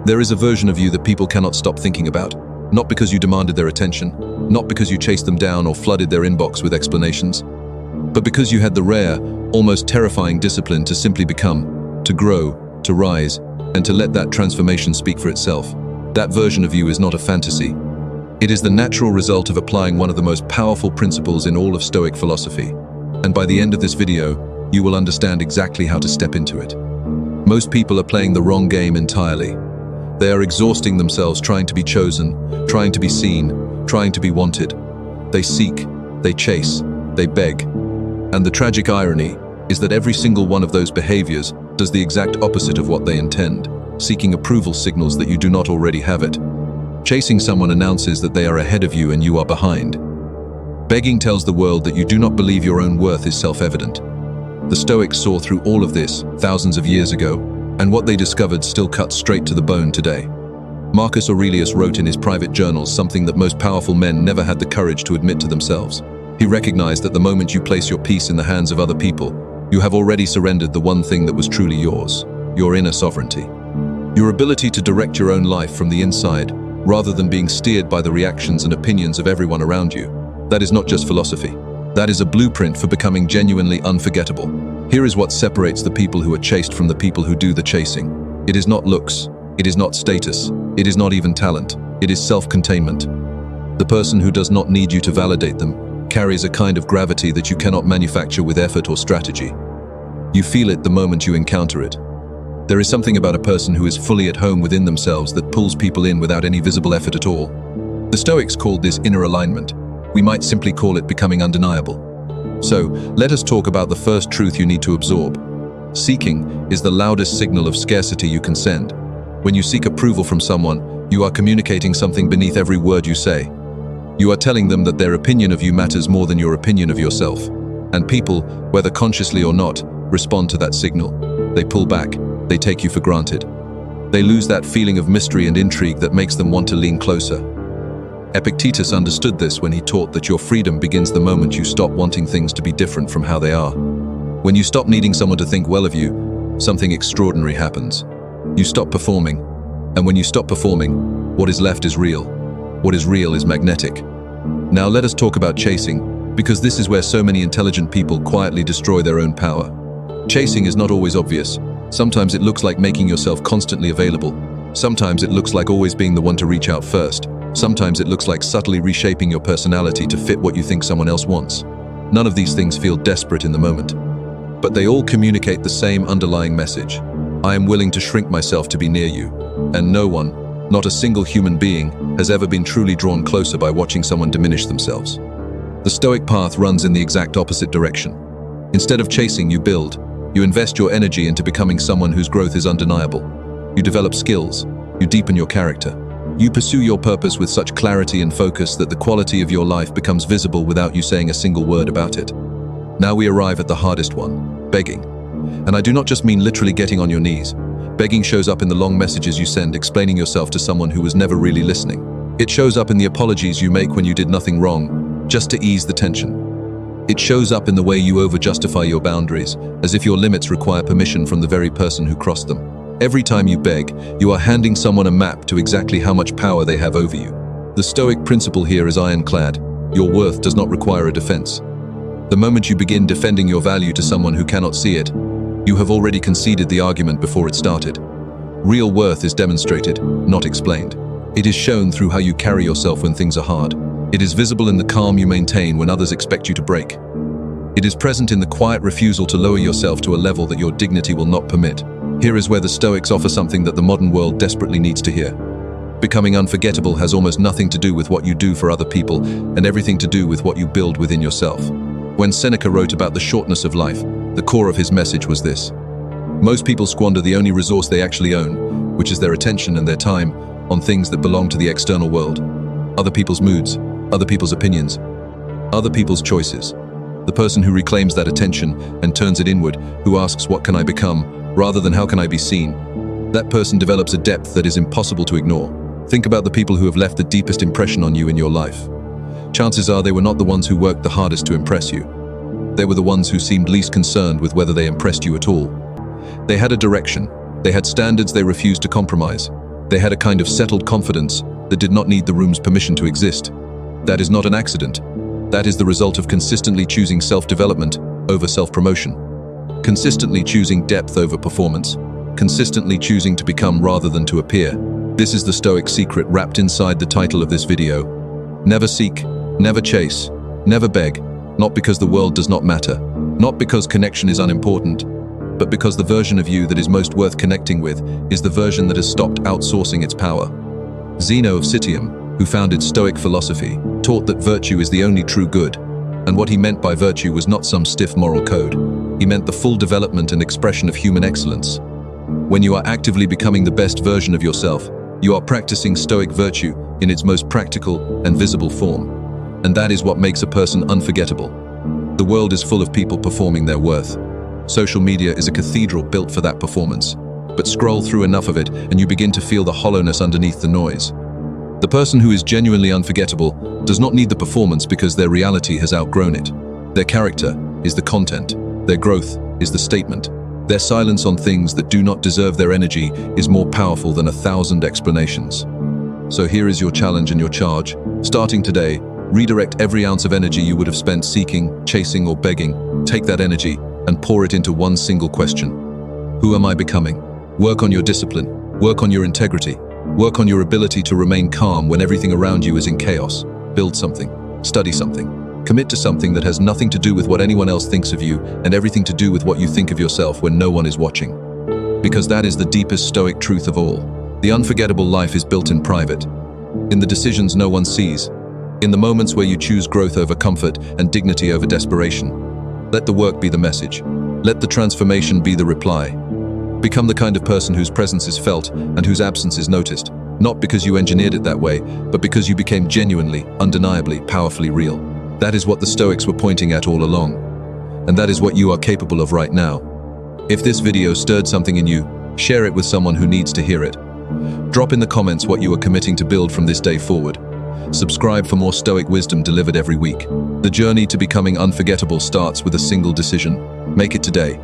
There is a version of you that people cannot stop thinking about, not because you demanded their attention, not because you chased them down or flooded their inbox with explanations, but because you had the rare, almost terrifying discipline to simply become, to grow, to rise, and to let that transformation speak for itself. That version of you is not a fantasy. It is the natural result of applying one of the most powerful principles in all of Stoic philosophy. And by the end of this video, you will understand exactly how to step into it. Most people are playing the wrong game entirely. They are exhausting themselves trying to be chosen, trying to be seen, trying to be wanted. They seek, they chase, they beg. And the tragic irony is that every single one of those behaviors does the exact opposite of what they intend, seeking approval signals that you do not already have it. Chasing someone announces that they are ahead of you and you are behind. Begging tells the world that you do not believe your own worth is self-evident. The Stoics saw through all of this thousands of years ago, and what they discovered still cuts straight to the bone today. Marcus Aurelius wrote in his private journals something that most powerful men never had the courage to admit to themselves. He recognized that the moment you place your peace in the hands of other people, you have already surrendered the one thing that was truly yours, your inner sovereignty. Your ability to direct your own life from the inside, rather than being steered by the reactions and opinions of everyone around you. That is not just philosophy. That is a blueprint for becoming genuinely unforgettable. Here is what separates the people who are chased from the people who do the chasing. It is not looks, it is not status, it is not even talent, it is self-containment. The person who does not need you to validate them carries a kind of gravity that you cannot manufacture with effort or strategy. You feel it the moment you encounter it. There is something about a person who is fully at home within themselves that pulls people in without any visible effort at all. The Stoics called this inner alignment. We might simply call it becoming undeniable. So, let us talk about the first truth you need to absorb. Seeking is the loudest signal of scarcity you can send. When you seek approval from someone, you are communicating something beneath every word you say. You are telling them that their opinion of you matters more than your opinion of yourself. And people, whether consciously or not, respond to that signal. They pull back. They take you for granted. They lose that feeling of mystery and intrigue that makes them want to lean closer. Epictetus understood this when he taught that your freedom begins the moment you stop wanting things to be different from how they are. When you stop needing someone to think well of you, something extraordinary happens. You stop performing, and when you stop performing, what is left is real. What is real is magnetic. Now let us talk about chasing, because this is where so many intelligent people quietly destroy their own power. Chasing is not always obvious. Sometimes it looks like making yourself constantly available. Sometimes it looks like always being the one to reach out first. Sometimes it looks like subtly reshaping your personality to fit what you think someone else wants. None of these things feel desperate in the moment, but they all communicate the same underlying message. I am willing to shrink myself to be near you, and no one, not a single human being, has ever been truly drawn closer by watching someone diminish themselves. The Stoic path runs in the exact opposite direction. Instead of chasing, you build. You invest your energy into becoming someone whose growth is undeniable. You develop skills. You deepen your character. You pursue your purpose with such clarity and focus that the quality of your life becomes visible without you saying a single word about it. Now we arrive at the hardest one, begging. And I do not just mean literally getting on your knees. Begging shows up in the long messages you send explaining yourself to someone who was never really listening. It shows up in the apologies you make when you did nothing wrong, just to ease the tension. It shows up in the way you over-justify your boundaries, as if your limits require permission from the very person who crossed them. Every time you beg, you are handing someone a map to exactly how much power they have over you. The Stoic principle here is ironclad. Your worth does not require a defense. The moment you begin defending your value to someone who cannot see it, you have already conceded the argument before it started. Real worth is demonstrated, not explained. It is shown through how you carry yourself when things are hard. It is visible in the calm you maintain when others expect you to break. It is present in the quiet refusal to lower yourself to a level that your dignity will not permit. Here is where the Stoics offer something that the modern world desperately needs to hear. Becoming unforgettable has almost nothing to do with what you do for other people and everything to do with what you build within yourself. When Seneca wrote about the shortness of life, the core of his message was this. Most people squander the only resource they actually own, which is their attention and their time, on things that belong to the external world. Other people's moods, other people's opinions, other people's choices. The person who reclaims that attention and turns it inward, who asks what can I become, rather than how can I be seen, that person develops a depth that is impossible to ignore. Think about the people who have left the deepest impression on you in your life. Chances are they were not the ones who worked the hardest to impress you. They were the ones who seemed least concerned with whether they impressed you at all. They had a direction. They had standards they refused to compromise. They had a kind of settled confidence that did not need the room's permission to exist. That is not an accident. That is the result of consistently choosing self-development over self-promotion, consistently choosing depth over performance, consistently choosing to become rather than to appear. This is the Stoic secret wrapped inside the title of this video. Never seek, never chase, never beg, not because the world does not matter, not because connection is unimportant, but because the version of you that is most worth connecting with is the version that has stopped outsourcing its power. Zeno of Citium, who founded Stoic philosophy, taught that virtue is the only true good, and what he meant by virtue was not some stiff moral code. He meant the full development and expression of human excellence. When you are actively becoming the best version of yourself, you are practicing Stoic virtue in its most practical and visible form. And that is what makes a person unforgettable. The world is full of people performing their worth. Social media is a cathedral built for that performance. But scroll through enough of it and you begin to feel the hollowness underneath the noise. The person who is genuinely unforgettable does not need the performance because their reality has outgrown it. Their character is the content. Their growth is the statement. Their silence on things that do not deserve their energy is more powerful than 1,000 explanations. So here is your challenge and your charge. Starting today, redirect every ounce of energy you would have spent seeking, chasing, or begging. Take that energy and pour it into one single question. Who am I becoming? Work on your discipline. Work on your integrity. Work on your ability to remain calm when everything around you is in chaos. Build something. Study something. Commit to something that has nothing to do with what anyone else thinks of you and everything to do with what you think of yourself when no one is watching. Because that is the deepest Stoic truth of all. The unforgettable life is built in private, in the decisions no one sees, in the moments where you choose growth over comfort and dignity over desperation. Let the work be the message. Let the transformation be the reply. Become the kind of person whose presence is felt and whose absence is noticed, not because you engineered it that way, but because you became genuinely, undeniably, powerfully real. That is what the Stoics were pointing at all along. And that is what you are capable of right now. If this video stirred something in you, share it with someone who needs to hear it. Drop in the comments what you are committing to build from this day forward. Subscribe for more Stoic wisdom delivered every week. The journey to becoming unforgettable starts with a single decision. Make it today.